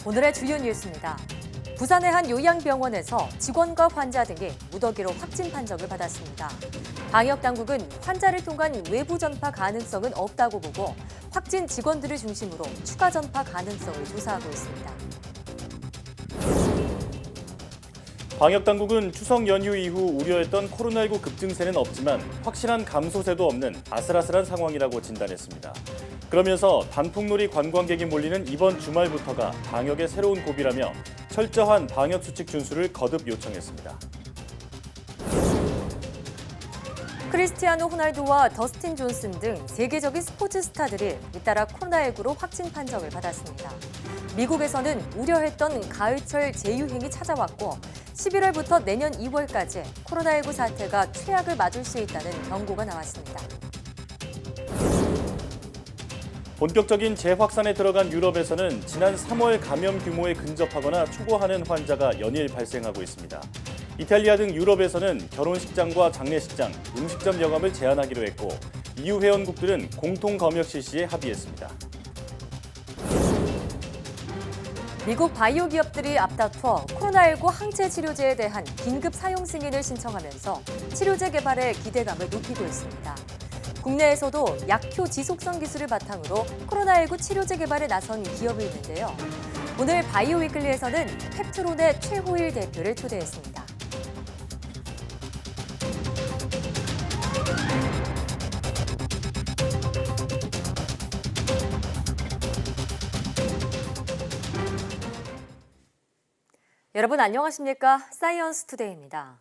오늘의 주요 뉴스입니다. 부산의 한 요양병원에서 직원과 환자 등이 무더기로 확진 판정을 받았습니다. 방역당국은 환자를 통한 외부 전파 가능성은 없다고 보고 확진 직원들을 중심으로 추가 전파 가능성을 조사하고 있습니다. 방역당국은 추석 연휴 이후 우려했던 코로나19 급증세는 없지만 확실한 감소세도 없는 아슬아슬한 상황이라고 진단했습니다. 그러면서 단풍놀이 관광객이 몰리는 이번 주말부터가 방역의 새로운 고비라며 철저한 방역수칙 준수를 거듭 요청했습니다. 크리스티아노 호날두와 더스틴 존슨 등 세계적인 스포츠 스타들이 잇따라 코로나19로 확진 판정을 받았습니다. 미국에서는 우려했던 가을철 재유행이 찾아왔고 11월부터 내년 2월까지 코로나19 사태가 최악을 맞을 수 있다는 경고가 나왔습니다. 본격적인 재확산에 들어간 유럽에서는 지난 3월 감염 규모에 근접하거나 초과하는 환자가 연일 발생하고 있습니다. 이탈리아 등 유럽에서는 결혼식장과 장례식장, 음식점 영업을 제한하기로 했고 EU 회원국들은 공통 검역 실시에 합의했습니다. 미국 바이오 기업들이 앞다퉈 코로나19 항체 치료제에 대한 긴급 사용 승인을 신청하면서 치료제 개발에 기대감을 높이고 있습니다. 국내에서도 약효 지속성 기술을 바탕으로 코로나19 치료제 개발에 나선 기업이 있는데요. 오늘 바이오 위클리에서는 펩트론의 최호일 대표를 초대했습니다. 여러분 안녕하십니까? 사이언스 투데이입니다.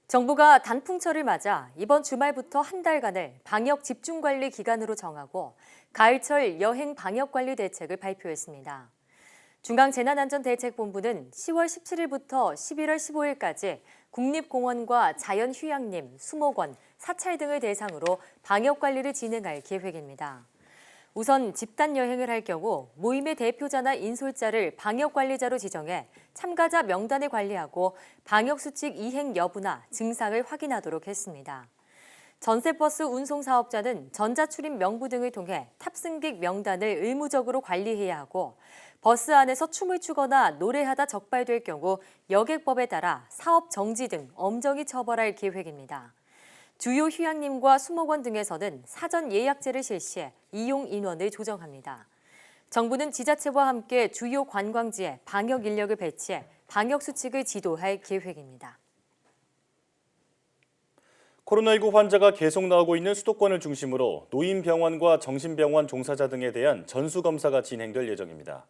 정부가 단풍철을 맞아 이번 주말부터 한 달간을 방역 집중관리 기간으로 정하고 가을철 여행 방역관리 대책을 발표했습니다. 중앙재난안전대책본부는 10월 17일부터 11월 15일까지 국립공원과 자연휴양림, 수목원, 사찰 등을 대상으로 방역관리를 진행할 계획입니다. 우선 집단 여행을 할 경우 모임의 대표자나 인솔자를 방역관리자로 지정해 참가자 명단을 관리하고 방역수칙 이행 여부나 증상을 확인하도록 했습니다. 전세버스 운송사업자는 전자출입 명부 등을 통해 탑승객 명단을 의무적으로 관리해야 하고 버스 안에서 춤을 추거나 노래하다 적발될 경우 여객법에 따라 사업 정지 등 엄정히 처벌할 계획입니다. 주요 휴양림과 수목원 등에서는 사전 예약제를 실시해 이용 인원을 조정합니다. 정부는 지자체와 함께 주요 관광지에 방역 인력을 배치해 방역 수칙을 지도할 계획입니다. 코로나19 환자가 계속 나오고 있는 수도권을 중심으로 노인병원과 정신병원 종사자 등에 대한 전수검사가 진행될 예정입니다.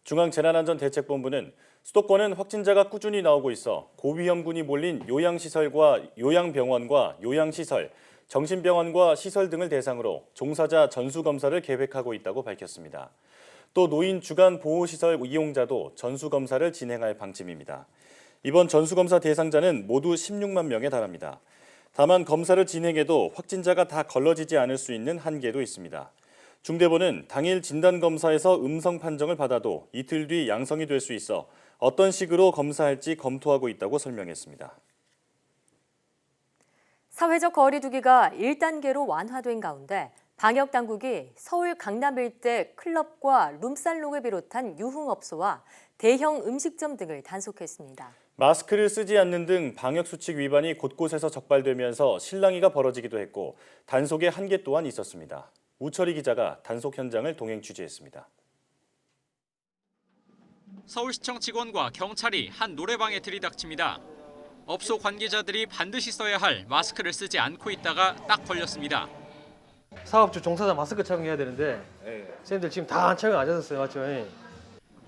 중앙재난안전대책본부는 수도권은 확진자가 꾸준히 나오고 있어 고위험군이 몰린 요양병원과 요양시설, 정신병원과 시설 등을 대상으로 종사자 전수검사를 계획하고 있다고 밝혔습니다. 또 노인 주간 보호시설 이용자도 전수검사를 진행할 방침입니다. 이번 전수검사 대상자는 모두 16만 명에 달합니다. 다만 검사를 진행해도 확진자가 다 걸러지지 않을 수 있는 한계도 있습니다. 중대본은 당일 진단검사에서 음성 판정을 받아도 이틀 뒤 양성이 될 수 있어 어떤 식으로 검사할지 검토하고 있다고 설명했습니다. 사회적 거리 두기가 1단계로 완화된 가운데 방역당국이 서울 강남 일대 클럽과 룸살롱을 비롯한 유흥업소와 대형 음식점 등을 단속했습니다. 마스크를 쓰지 않는 등 방역수칙 위반이 곳곳에서 적발되면서 실랑이가 벌어지기도 했고 단속의 한계 또한 있었습니다. 우철희 기자가 단속 현장을 동행 취재했습니다. 서울시청 직원과 경찰이 한 노래방에 들이닥칩니다. 업소 관계자들이 반드시 써야 할 마스크를 쓰지 않고 있다가 딱 걸렸습니다. 사업주 종사자 마스크 착용해야 되는데 선생님들 지금 다 안 착용 안 하셨어요, 맞죠?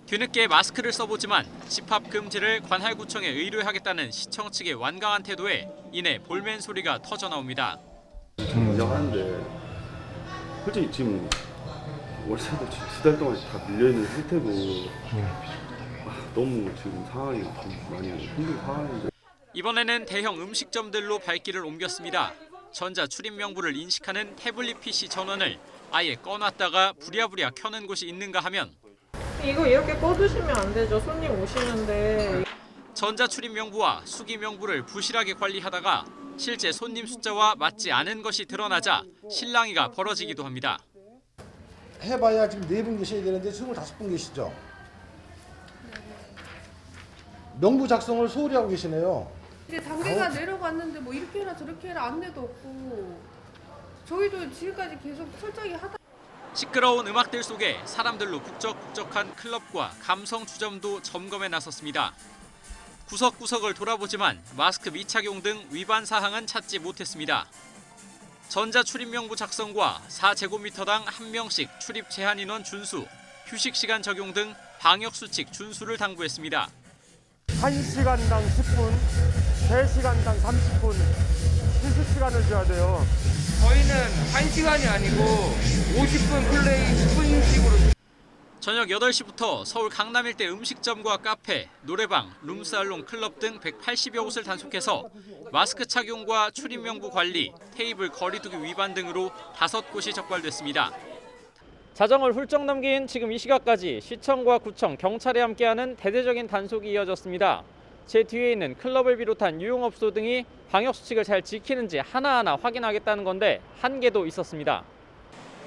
뒤늦게 마스크를 써보지만 집합 금지를 관할구청에 의뢰하겠다는 시청 측의 완강한 태도에 이내 볼멘 소리가 터져나옵니다. 인정하는데 솔직히 지금 월세도 2달 동안 다 밀려있는 상태고 너무 지금 상황이 좀 많이 힘든 상황인데 이번에는 대형 음식점들로 발길을 옮겼습니다. 전자 출입 명부를 인식하는 태블릿 PC 전원을 아예 꺼놨다가 부랴부랴 켜는 곳이 있는가 하면 이거 이렇게 꺼두시면 안 되죠. 손님 오시는데. 전자 출입 명부와 수기 명부를 부실하게 관리하다가 실제 손님 숫자와 맞지 않은 것이 드러나자 실랑이가 벌어지기도 합니다. 해봐야 지금 4분 계셔야 되는데 25분 계시죠? 명부 작성을 소홀히 하고 계시네요. 이제 단계가 내려갔는데 뭐 이렇게 해라 저렇게 해라 안내도 없고 저희도 지금까지 계속 철저히 하다. 시끄러운 음악들 속에 사람들로 북적북적한 클럽과 감성 주점도 점검에 나섰습니다. 구석구석을 돌아보지만 마스크 미착용 등 위반 사항은 찾지 못했습니다. 전자 출입 명부 작성과 4제곱미터당 1명씩 출입 제한 인원 준수, 휴식 시간 적용 등 방역 수칙 준수를 당부했습니다. 1시간당 10분, 3시간당 30분 휴식 시간을 줘야 돼요. 저희는 1시간이 아니고 50분 플레이, 10분 휴식으로. 저녁 8시부터 서울 강남 일대 음식점과 카페, 노래방, 룸살롱, 클럽 등 180여 곳을 단속해서 마스크 착용과 출입 명부 관리, 테이블 거리두기 위반 등으로 5곳이 적발됐습니다. 자정을 훌쩍 넘긴 지금 이 시각까지 시청과 구청, 경찰이 함께하는 대대적인 단속이 이어졌습니다. 제 뒤에 있는 클럽을 비롯한 유흥업소 등이 방역수칙을 잘 지키는지 하나하나 확인하겠다는 건데 한계도 있었습니다.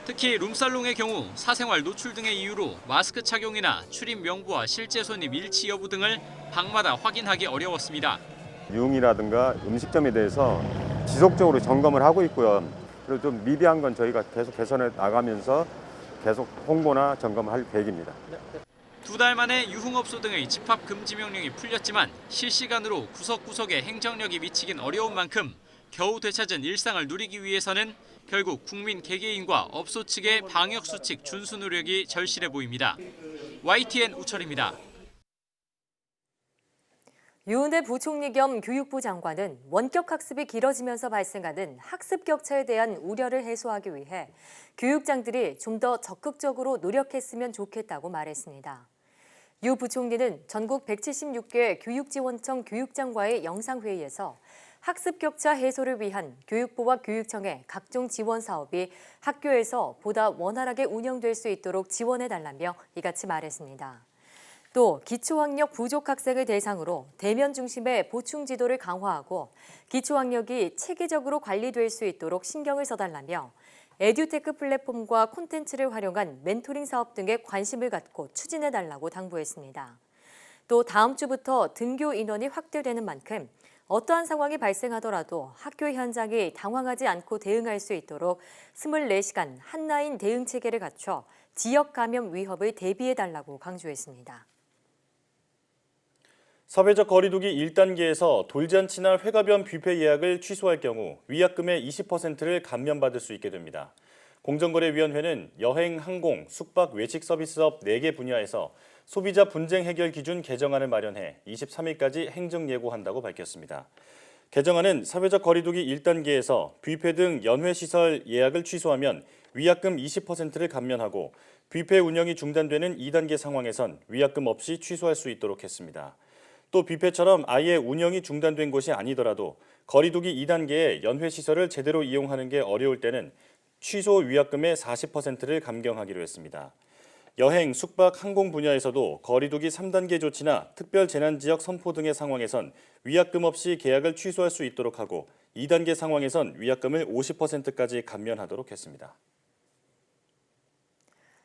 특히 룸살롱의 경우 사생활 노출 등의 이유로 마스크 착용이나 출입 명부와 실제 손님 일치 여부 등을 방마다 확인하기 어려웠습니다. 유흥이라든가 음식점에 대해서 지속적으로 점검을 하고 있고요. 그리고 좀 미비한 건 저희가 계속 개선해 나가면서 계속 홍보나 점검할 계획입니다. 2달 만에 유흥업소 등의 집합 금지 명령이 풀렸지만 실시간으로 구석구석에 행정력이 미치긴 어려운 만큼 겨우 되찾은 일상을 누리기 위해서는 결국 국민 개개인과 업소 측의 방역수칙 준수 노력이 절실해 보입니다. YTN 우철입니다. 유은혜 부총리 겸 교육부 장관은 원격 학습이 길어지면서 발생하는 학습 격차에 대한 우려를 해소하기 위해 교육장들이 좀 더 적극적으로 노력했으면 좋겠다고 말했습니다. 유 부총리는 전국 176개 교육지원청 교육장과의 영상회의에서 학습 격차 해소를 위한 교육부와 교육청의 각종 지원 사업이 학교에서 보다 원활하게 운영될 수 있도록 지원해달라며 이같이 말했습니다. 또 기초학력 부족 학생을 대상으로 대면 중심의 보충 지도를 강화하고 기초학력이 체계적으로 관리될 수 있도록 신경을 써달라며 에듀테크 플랫폼과 콘텐츠를 활용한 멘토링 사업 등에 관심을 갖고 추진해달라고 당부했습니다. 또 다음 주부터 등교 인원이 확대되는 만큼 어떠한 상황이 발생하더라도 학교 현장이 당황하지 않고 대응할 수 있도록 24시간 한라인 대응 체계를 갖춰 지역 감염 위협을 대비해달라고 강조했습니다. 사회적 거리두기 1단계에서 돌잔치나 회가변 뷔페 예약을 취소할 경우 위약금의 20%를 감면받을 수 있게 됩니다. 공정거래위원회는 여행, 항공, 숙박, 외식 서비스업 4개 분야에서 소비자 분쟁 해결 기준 개정안을 마련해 23일까지 행정 예고한다고 밝혔습니다. 개정안은 사회적 거리두기 1단계에서 뷔페 등 연회시설 예약을 취소하면 위약금 20%를 감면하고 뷔페 운영이 중단되는 2단계 상황에선 위약금 없이 취소할 수 있도록 했습니다. 또 뷔페처럼 아예 운영이 중단된 곳이 아니더라도 거리두기 2단계에 연회시설을 제대로 이용하는 게 어려울 때는 취소 위약금의 40%를 감경하기로 했습니다. 여행, 숙박, 항공 분야에서도 거리두기 3단계 조치나 특별 재난지역 선포 등의 상황에선 위약금 없이 계약을 취소할 수 있도록 하고 2단계 상황에선 위약금을 50%까지 감면하도록 했습니다.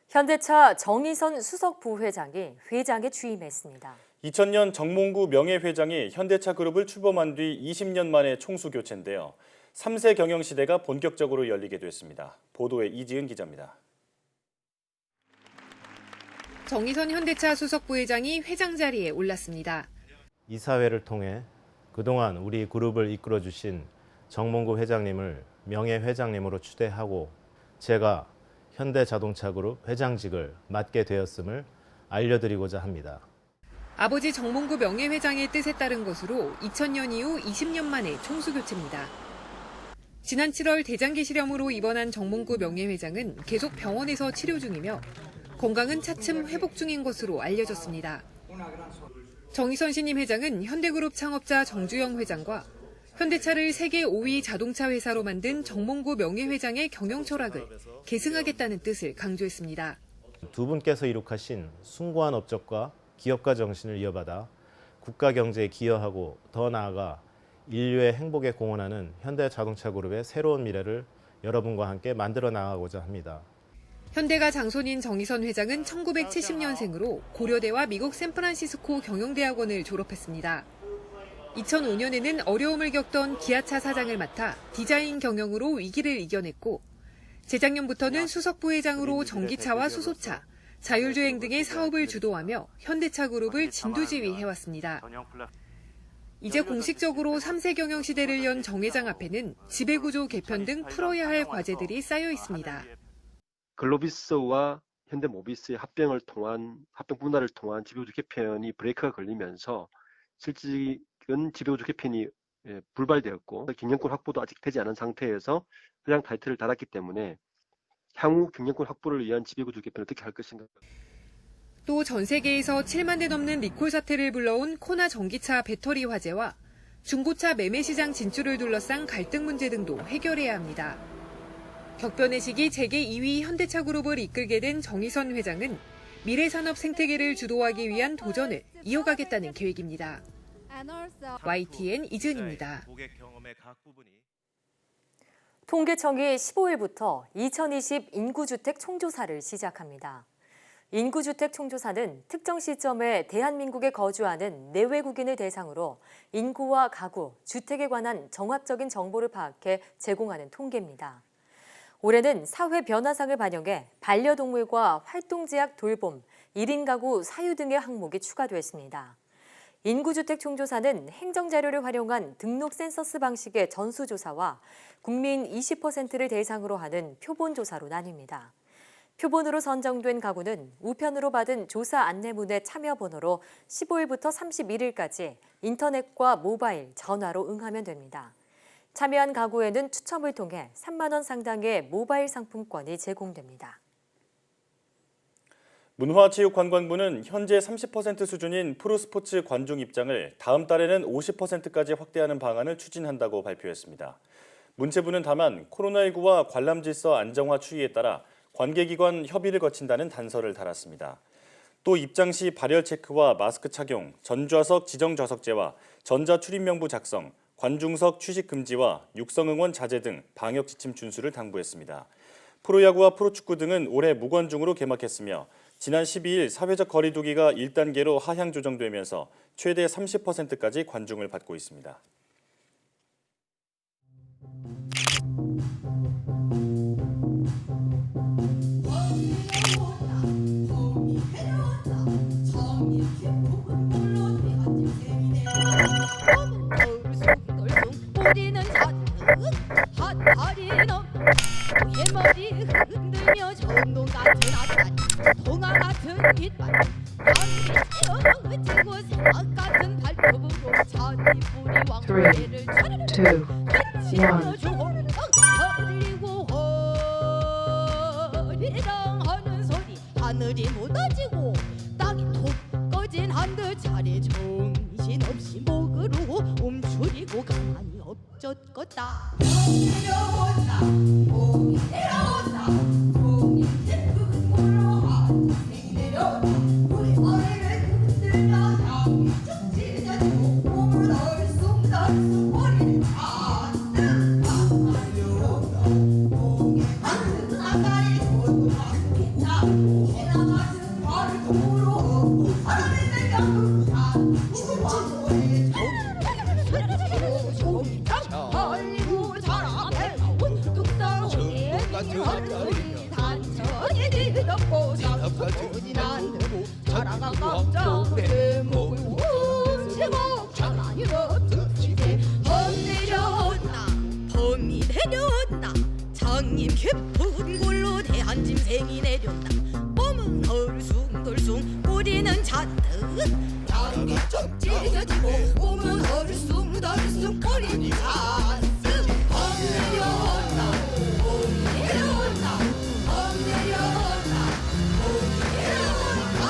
현대차 정의선 수석 부회장이 회장에 취임했습니다. 2000년 정몽구 명예회장이 현대차 그룹을 출범한 뒤 20년 만에 총수 교체인데요. 3세 경영 시대가 본격적으로 열리게 됐습니다. 보도에 이지은 기자입니다. 정의선 현대차 수석 부회장이 회장 자리에 올랐습니다. 이사회를 통해 그동안 우리 그룹을 이끌어주신 정몽구 회장님을 명예회장님으로 추대하고 제가 현대자동차그룹 회장직을 맡게 되었음을 알려드리고자 합니다. 아버지 정몽구 명예회장의 뜻에 따른 것으로 2000년 이후 20년 만에 총수 교체입니다. 지난 7월 대장기 실염으로 입원한 정몽구 명예회장은 계속 병원에서 치료 중이며 건강은 차츰 회복 중인 것으로 알려졌습니다. 정의선 신임 회장은 현대그룹 창업자 정주영 회장과 현대차를 세계 5위 자동차 회사로 만든 정몽구 명예회장의 경영 철학을 계승하겠다는 뜻을 강조했습니다. 두 분께서 이룩하신 숭고한 업적과 기업가 정신을 이어받아 국가 경제에 기여하고 더 나아가 인류의 행복에 공헌하는 현대자동차그룹의 새로운 미래를 여러분과 함께 만들어 나가고자 합니다. 현대가 장손인 정의선 회장은 1970년생으로 고려대와 미국 샌프란시스코 경영대학원을 졸업했습니다. 2005년에는 어려움을 겪던 기아차 사장을 맡아 디자인 경영으로 위기를 이겨냈고 재작년부터는 수석 부회장으로 전기차와 수소차, 자율주행 등의 사업을 주도하며 현대차 그룹을 진두지휘해왔습니다. 이제 공식적으로 3세 경영 시대를 연 정 회장 앞에는 지배구조 개편 등 풀어야 할 과제들이 쌓여 있습니다. 글로비스와 현대모비스의 합병 분할을 통한 지배구조 개편이 브레이크가 걸리면서 실질은 지배구조 개편이 불발되었고 경영권 확보도 아직 되지 않은 상태에서 회장 타이틀을 달았기 때문에 향후 경영권 확보를 위한 지배구조 개편을 어떻게 할 것인가. 또 전 세계에서 7만 대 넘는 리콜 사태를 불러온 코나 전기차 배터리 화재와 중고차 매매 시장 진출을 둘러싼 갈등 문제 등도 해결해야 합니다. 격변의 시기 재계 2위 현대차 그룹을 이끌게 된 정의선 회장은 미래 산업 생태계를 주도하기 위한 도전을 이어가겠다는 계획입니다. YTN 이준입니다. 통계청이 15일부터 2020 인구주택 총조사를 시작합니다. 인구주택 총조사는 특정 시점에 대한민국에 거주하는 내외국인을 대상으로 인구와 가구, 주택에 관한 종합적인 정보를 파악해 제공하는 통계입니다. 올해는 사회 변화상을 반영해 반려동물과 활동제약 돌봄, 1인 가구 사유 등의 항목이 추가됐습니다. 인구주택 총조사는 행정자료를 활용한 등록 센서스 방식의 전수조사와 국민 20%를 대상으로 하는 표본조사로 나뉩니다. 표본으로 선정된 가구는 우편으로 받은 조사 안내문의 참여 번호로 15일부터 31일까지 인터넷과 모바일, 전화로 응하면 됩니다. 참여한 가구에는 추첨을 통해 3만 원 상당의 모바일 상품권이 제공됩니다. 문화체육관광부는 현재 30% 수준인 프로스포츠 관중 입장을 다음 달에는 50%까지 확대하는 방안을 추진한다고 발표했습니다. 문체부는 다만 코로나19와 관람 질서 안정화 추이에 따라 관계기관 협의를 거친다는 단서를 달았습니다. 또 입장 시 발열 체크와 마스크 착용, 전좌석 지정 좌석제와 전자 출입명부 작성, 관중석 취식 금지와 육성 응원 자제 등 방역 지침 준수를 당부했습니다. 프로야구와 프로축구 등은 올해 무관중으로 개막했으며 지난 12일 사회적 거리 두기가 1단계로 하향 조정되면서 최대 30%까지 관중을 받고 있습니다. 우리는 잔뜩 핫하리 넘 해머리 흔들며 정동 같은 앞다리 동화 같은 깃발 양이 찌어지고 사각 같은 발톱으로 자기 뿌리 왕래를 차르르 펼치며 흘리고 허리랑 하는 소리 하늘이 무너지고 땅이 톡 꺼진 한듯 차례 정신없이 목으로 움츠리고 가만히 엎젖었다. 공이 내려온다 공이 내려온다 공이 깊은 곳으로 한생 내려온다 우리 어리를 흔들며 향이 쭉 찢어지고 몸을 널쑥 머리를 잔뜩 내려온다 공에 같은 아가리 조그맣게 빛나고 해나 같은 발을 도로 바람에 내려 잔뜩 달리고 자라게 뚝딱이 단천이 뒤덮고 잡고진 않고 자라가 깜짝 내 목을 우치고 가만히 엎드리게 범 내려온다 범이 내려온다 장님 깊은 골로 대한 짐승이 내려온다 몸은 헐숭덜숭 꼬리는 잔뜩 장이 쭉 찢어지고 몸은 헐숭덜숭 꼬리는 잔뜩 범 내려온다 범 내려온다 범 내려온다 범 내려온다.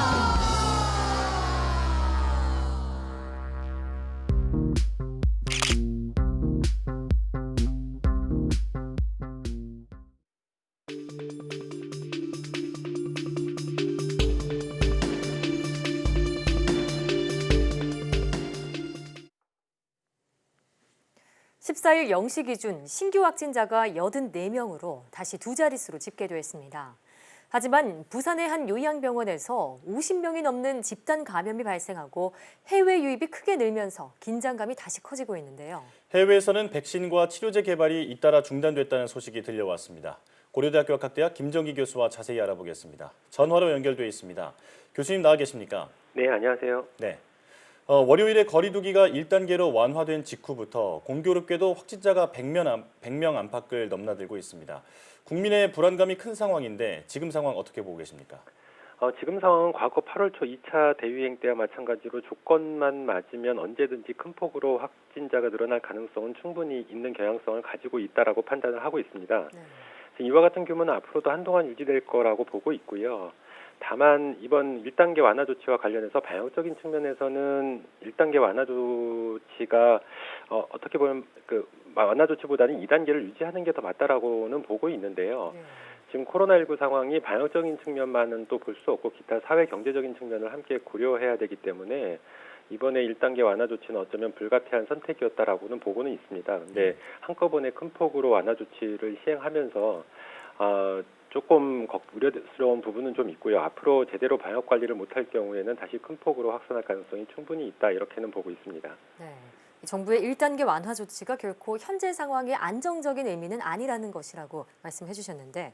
(14일) 0시 기준 신규 확진자가 84명으로 다시 두 자릿수로 집계됐습니다. 하지만 부산의 한 요양병원에서 50명이 넘는 집단 감염이 발생하고 해외 유입이 크게 늘면서 긴장감이 다시 커지고 있는데요. 해외에서는 백신과 치료제 개발이 잇따라 중단됐다는 소식이 들려왔습니다. 고려대학교 학학대학 김정기 교수와 자세히 알아보겠습니다. 전화로 연결돼 있습니다. 교수님 나와 계십니까? 네, 안녕하세요. 네. 월요일에 거리두기가 1단계로 완화된 직후부터 공교롭게도 확진자가 100명 안팎을 넘나들고 있습니다. 국민의 불안감이 큰 상황인데 지금 상황 어떻게 보고 계십니까? 지금 상황은 과거 8월 초 2차 대유행 때와 마찬가지로 조건만 맞으면 언제든지 큰 폭으로 확진자가 늘어날 가능성은 충분히 있는 경향성을 가지고 있다라고 판단을 하고 있습니다. 이와 같은 규모는 앞으로도 한동안 유지될 거라고 보고 있고요. 다만 이번 1단계 완화 조치와 관련해서 방역적인 측면에서는 1단계 완화 조치가 어떻게 보면 그 완화 조치보다는 2단계를 유지하는 게 더 맞다라고는 보고 있는데요. 지금 코로나19 상황이 방역적인 측면만은 또 볼 수 없고 기타 사회 경제적인 측면을 함께 고려해야 되기 때문에 이번에 1단계 완화 조치는 어쩌면 불가피한 선택이었다라고는 보고는 있습니다. 근데 한꺼번에 큰 폭으로 완화 조치를 시행하면서 조금 우려스러운 부분은 좀 있고요. 앞으로 제대로 방역 관리를 못할 경우에는 다시 큰 폭으로 확산할 가능성이 충분히 있다 이렇게는 보고 있습니다. 네. 정부의 1단계 완화 조치가 결코 현재 상황의 안정적인 의미는 아니라는 것이라고 말씀해 주셨는데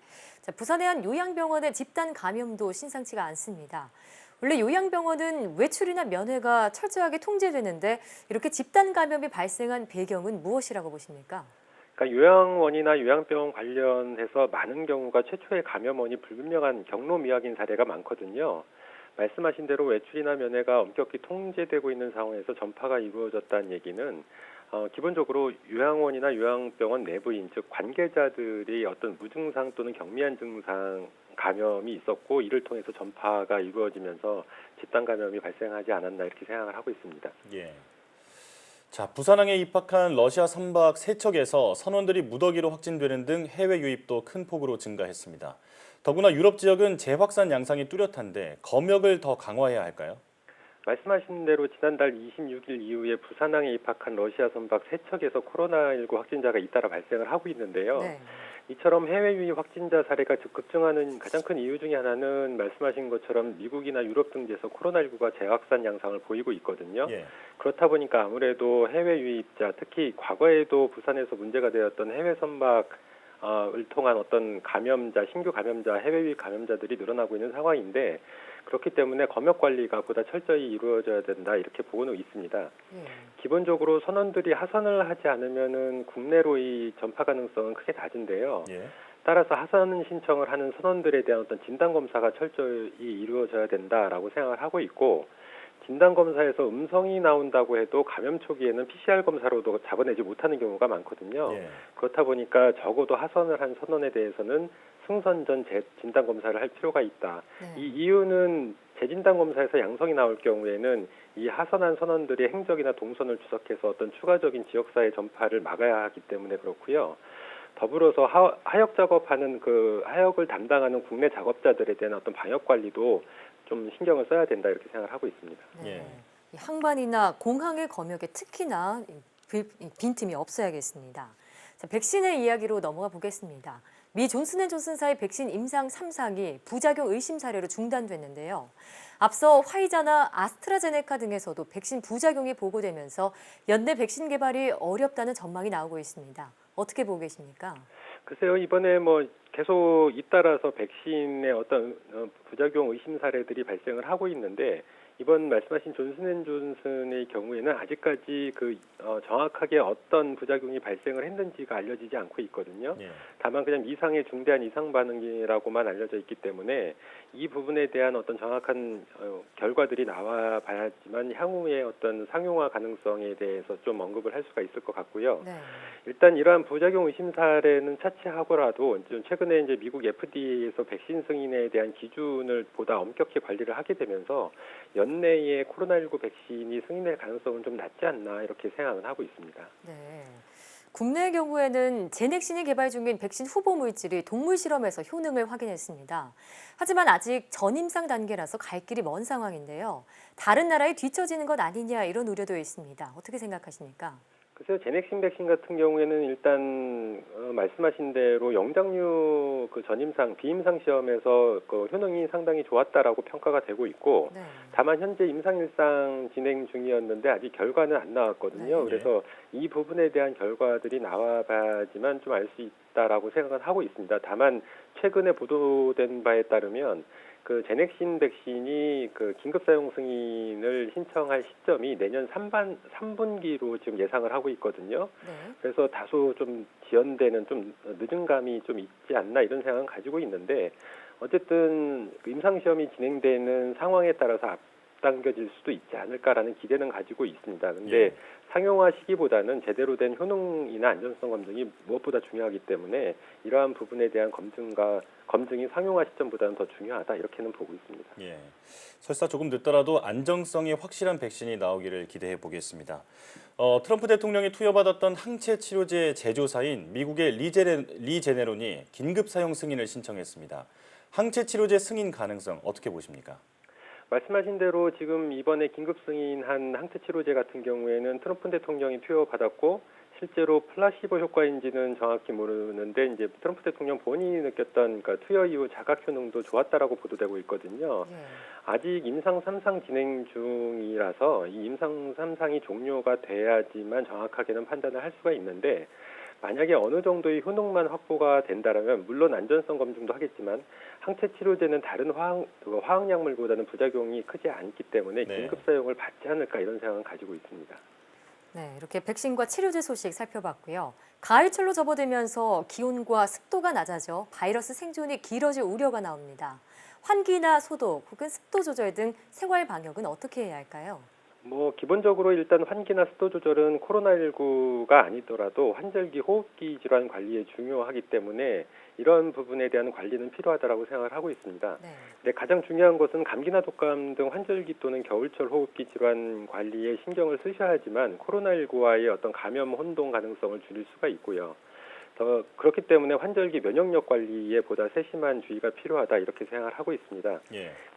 부산의 한 요양병원의 집단 감염도 심상치가 않습니다. 원래 요양병원은 외출이나 면회가 철저하게 통제되는데 이렇게 집단 감염이 발생한 배경은 무엇이라고 보십니까? 그러니까 요양원이나 요양병원 관련해서 많은 경우가 최초의 감염원이 불분명한 경로미확인 사례가 많거든요. 말씀하신 대로 외출이나 면회가 엄격히 통제되고 있는 상황에서 전파가 이루어졌다는 얘기는 기본적으로 요양원이나 요양병원 내부인 즉 관계자들이 어떤 무증상 또는 경미한 증상 감염이 있었고 이를 통해서 전파가 이루어지면서 집단 감염이 발생하지 않았나 이렇게 생각을 하고 있습니다. 예. 자, 부산항에 입학한 러시아 선박 3척에서 선원들이 무더기로 확진되는 등 해외 유입도 큰 폭으로 증가했습니다. 더구나 유럽 지역은 재확산 양상이 뚜렷한데 검역을 더 강화해야 할까요? 말씀하신 대로 지난달 26일 이후에 부산항에 입학한 러시아 선박 3척에서 코로나19 확진자가 잇따라 발생을 하고 있는데요. 이처럼 해외 유입 확진자 사례가 급증하는 가장 큰 이유 중에 하나는 말씀하신 것처럼 미국이나 유럽 등지에서 코로나19가 재확산 양상을 보이고 있거든요. 그렇다 보니까 아무래도 해외 유입자, 특히 과거에도 부산에서 문제가 되었던 해외 선박을 통한 어떤 감염자, 신규 감염자, 해외 유입 감염자들이 늘어나고 있는 상황인데 그렇기 때문에 검역 관리가 보다 철저히 이루어져야 된다 이렇게 보고는 있습니다. 기본적으로 선원들이 하선을 하지 않으면은 국내로의 전파 가능성은 크게 낮은데요. 따라서 하선 신청을 하는 선원들에 대한 어떤 진단 검사가 철저히 이루어져야 된다라고 생각을 하고 있고 진단 검사에서 음성이 나온다고 해도 감염 초기에는 PCR 검사로도 잡아내지 못하는 경우가 많거든요. 그렇다 보니까 적어도 하선을 한 선원에 대해서는 승선 전 진단 검사를 할 필요가 있다. 이 이유는 재진단 검사에서 양성이 나올 경우에는 이 하선한 선원들이 행적이나 동선을 추적해서 어떤 추가적인 지역사회 전파를 막아야 하기 때문에 그렇고요. 더불어서 하역 작업하는 그 하역을 담당하는 국내 작업자들에 대한 어떤 방역 관리도 좀 신경을 써야 된다 이렇게 생각을 하고 있습니다. 항만이나 공항의 검역에 특히나 빈틈이 없어야겠습니다. 자, 백신의 이야기로 넘어가 보겠습니다. 미 존슨앤존슨사의 백신 임상 3상이 부작용 의심 사례로 중단됐는데요. 앞서 화이자나 아스트라제네카 등에서도 백신 부작용이 보고되면서 연내 백신 개발이 어렵다는 전망이 나오고 있습니다. 어떻게 보고 계십니까? 글쎄요, 이번에 계속 잇따라서 백신의 어떤 부작용 의심 사례들이 발생을 하고 있는데 이번 말씀하신 존슨앤존슨의 경우에는 아직까지 정확하게 어떤 부작용이 발생을 했는지가 알려지지 않고 있거든요. 다만 그냥 이상의 중대한 이상 반응이라고만 알려져 있기 때문에 이 부분에 대한 어떤 정확한 결과들이 나와 봐야지만 향후의 어떤 상용화 가능성에 대해서 좀 언급을 할 수가 있을 것 같고요. 일단 이러한 부작용 의심 사례는 차치하고라도 좀 최근에 이제 미국 FDA에서 백신 승인에 대한 기준을 보다 엄격히 관리를 하게 되면서 연내에 코로나19 백신이 승인될 가능성은 좀 낮지 않나 이렇게 생각은 하고 있습니다. 네. 국내의 경우에는 제넥신이 개발 중인 백신 후보 물질이 동물 실험에서 효능을 확인했습니다. 하지만 아직 전임상 단계라서 갈 길이 먼 상황인데요. 다른 나라에 뒤처지는 것 아니냐 이런 우려도 있습니다. 어떻게 생각하십니까? 글쎄요, 제넥신 백신 같은 경우에는 일단 말씀하신 대로 영장류 그 전임상, 비임상 시험에서 그 효능이 상당히 좋았다라고 평가가 되고 있고, 네. 다만 현재 임상일상 진행 중이었는데 아직 결과는 안 나왔거든요. 네. 그래서 이 부분에 대한 결과들이 나와봐야지만 좀 알 수 있다라고 생각을 하고 있습니다. 다만 최근에 보도된 바에 따르면 그 제넥신 백신이 그 긴급 사용 승인을 신청할 시점이 내년 3분기로 지금 예상을 하고 있거든요. 네. 그래서 다소 좀 지연되는 좀 늦은 감이 좀 있지 않나 이런 생각은 가지고 있는데, 어쨌든 그 임상 시험이 진행되는 상황에 따라서 앞당겨질 수도 있지 않을까라는 기대는 가지고 있습니다. 근데 상용화 시기보다는 제대로 된 효능이나 안전성 검증이 무엇보다 중요하기 때문에 이러한 부분에 대한 검증이 상용화 시점보다는 더 중요하다, 이렇게는 보고 있습니다. 예, 설사 조금 늦더라도 안정성이 확실한 백신이 나오기를 기대해 보겠습니다. 트럼프 대통령이 투여받았던 항체 치료제 제조사인 미국의 리 제네론이 긴급 사용 승인을 신청했습니다. 항체 치료제 승인 가능성 어떻게 보십니까? 말씀하신 대로 지금 이번에 긴급 승인한 항체 치료제 같은 경우에는 트럼프 대통령이 투여받았고, 실제로 플라시보 효과인지는 정확히 모르는데 이제 트럼프 대통령 본인이 느꼈던 그러니까 투여 이후 자각 효능도 좋았다라고 보도되고 있거든요. 아직 임상 3상 진행 중이라서 이 임상 3상이 종료가 돼야지만 정확하게는 판단을 할 수가 있는데, 만약에 어느 정도의 효능만 확보가 된다면 물론 안전성 검증도 하겠지만 항체 치료제는 다른 화학약물보다는 부작용이 크지 않기 때문에 긴급 사용을 받지 않을까, 이런 생각은 가지고 있습니다. 네, 이렇게 백신과 치료제 소식 살펴봤고요. 가을철로 접어들면서 기온과 습도가 낮아져 바이러스 생존이 길어질 우려가 나옵니다. 환기나 소독 혹은 습도 조절 등 생활 방역은 어떻게 해야 할까요? 기본적으로 일단 환기나 습도 조절은 코로나19가 아니더라도 환절기 호흡기 질환 관리에 중요하기 때문에 이런 부분에 대한 관리는 필요하다고 생각을 하고 있습니다. 네, 가장 중요한 것은 감기나 독감 등 환절기 또는 겨울철 호흡기 질환 관리에 신경을 쓰셔야 하지만 코로나19와의 어떤 감염 혼동 가능성을 줄일 수가 있고요. 그렇기 때문에 환절기 면역력 관리에 보다 세심한 주의가 필요하다, 이렇게 생각을 하고 있습니다.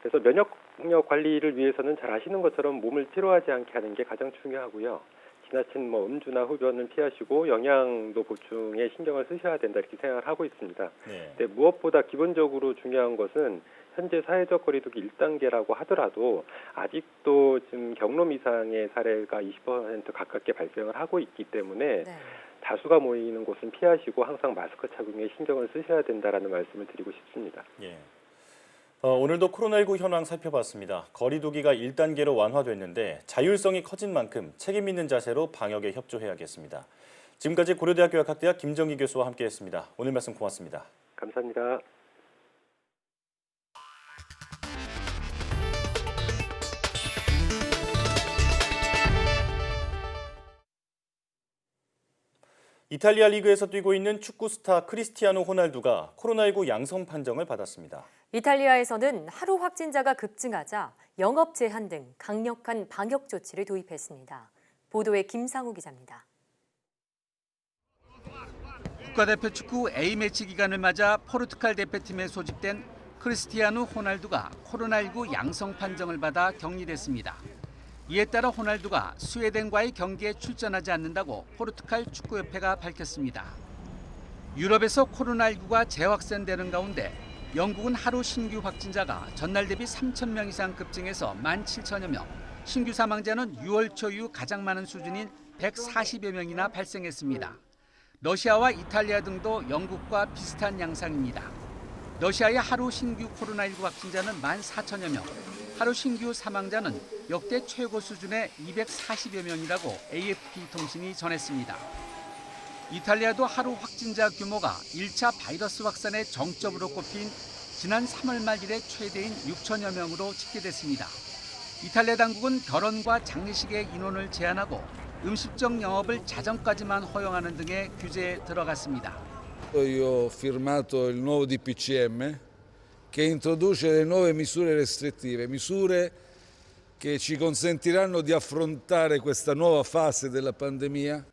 그래서 면역력 관리를 위해서는 잘 아시는 것처럼 몸을 피로하지 않게 하는 게 가장 중요하고요. 지나친 음주나 흡연을 피하시고 영양도 보충에 신경을 쓰셔야 된다, 이렇게 생각을 하고 있습니다. 근데 무엇보다 기본적으로 중요한 것은 현재 사회적 거리두기 1단계라고 하더라도 아직도 지금 경로 이상의 사례가 20% 가깝게 발생을 하고 있기 때문에 다수가 모이는 곳은 피하시고 항상 마스크 착용에 신경을 쓰셔야 된다라는 말씀을 드리고 싶습니다. 예. 오늘도 코로나19 현황 살펴봤습니다. 거리두기가 1단계로 완화됐는데 자율성이 커진 만큼 책임 있는 자세로 방역에 협조해야겠습니다. 지금까지 고려대학교 약학대학 김정기 교수와 함께했습니다. 오늘 말씀 고맙습니다. 감사합니다. 이탈리아 리그에서 뛰고 있는 축구 스타 크리스티아노 호날두가 코로나19 양성 판정을 받았습니다. 이탈리아에서는 하루 확진자가 급증하자 영업 제한 등 강력한 방역 조치를 도입했습니다. 보도에 김상우 기자입니다. 국가대표 축구 A매치 기간을 맞아 포르투갈 대표팀에 소집된 크리스티아노 호날두가 코로나19 양성 판정을 받아 격리됐습니다. 이에 따라 호날두가 스웨덴과의 경기에 출전하지 않는다고 포르투갈 축구협회가 밝혔습니다. 유럽에서 코로나19가 재확산되는 가운데 영국은 하루 신규 확진자가 전날 대비 3,000명 이상 급증해서 17,000여 명, 신규 사망자는 6월 초 이후 가장 많은 수준인 140여 명이나 발생했습니다. 러시아와 이탈리아 등도 영국과 비슷한 양상입니다. 러시아의 하루 신규 코로나19 확진자는 14,000여 명, 하루 신규 사망자는 역대 최고 수준의 240여 명이라고 AFP 통신이 전했습니다. 이탈리아도 하루 확진자 규모가 1차 바이러스 확산의 정점으로 꼽힌 지난 3월 말 이래 최대인 6천여 명으로 집계됐습니다. 이탈리아 당국은 결혼과 장례식의 인원을 제한하고 음식점 영업을 자정까지만 허용하는 등의 규제에 들어갔습니다. Io ho firmato il nuovo DPCM che introduce le nuove misure restrittive, misure che ci consentiranno di affrontare questa nuova fase della pandemia.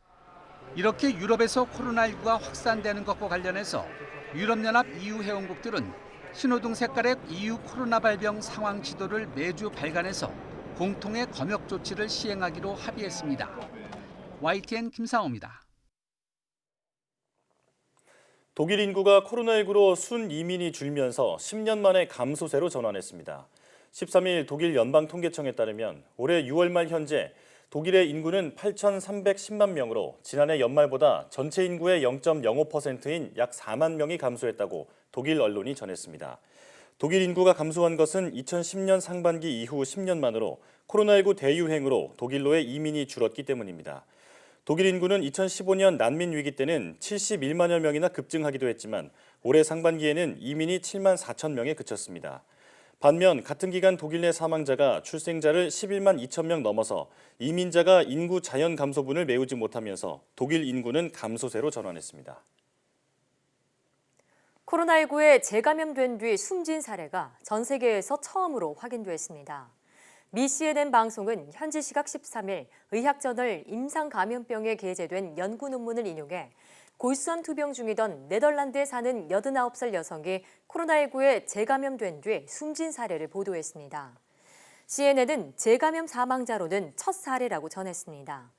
이렇게 유럽에서 코로나19가 확산되는 것과 관련해서 유럽연합 EU 회원국들은 신호등 색깔의 EU 코로나 발병 상황 지도를 매주 발간해서 공통의 검역 조치를 시행하기로 합의했습니다. YTN 김상호입니다. 독일 인구가 코로나19로 순이민이 줄면서 10년 만에 감소세로 전환했습니다. 13일 독일 연방통계청에 따르면 올해 6월 말 현재 독일의 인구는 8,310만 명으로 지난해 연말보다 전체 인구의 0.05%인 약 4만 명이 감소했다고 독일 언론이 전했습니다. 독일 인구가 감소한 것은 2010년 상반기 이후 10년 만으로 코로나19 대유행으로 독일로의 이민이 줄었기 때문입니다. 독일 인구는 2015년 난민 위기 때는 71만여 명이나 급증하기도 했지만 올해 상반기에는 이민이 7만 4천 명에 그쳤습니다. 반면 같은 기간 독일 내 사망자가 출생자를 11만 2천 명 넘어서 이민자가 인구 자연 감소분을 메우지 못하면서 독일 인구는 감소세로 전환했습니다. 코로나19에 재감염된 뒤 숨진 사례가 전 세계에서 처음으로 확인됐습니다. 미 CNN 방송은 현지 시각 13일 의학저널 임상감염병에 게재된 연구 논문을 인용해 골수암 투병 중이던 네덜란드에 사는 89살 여성이 코로나19에 재감염된 뒤 숨진 사례를 보도했습니다. CNN은 재감염 사망자로는 첫 사례라고 전했습니다.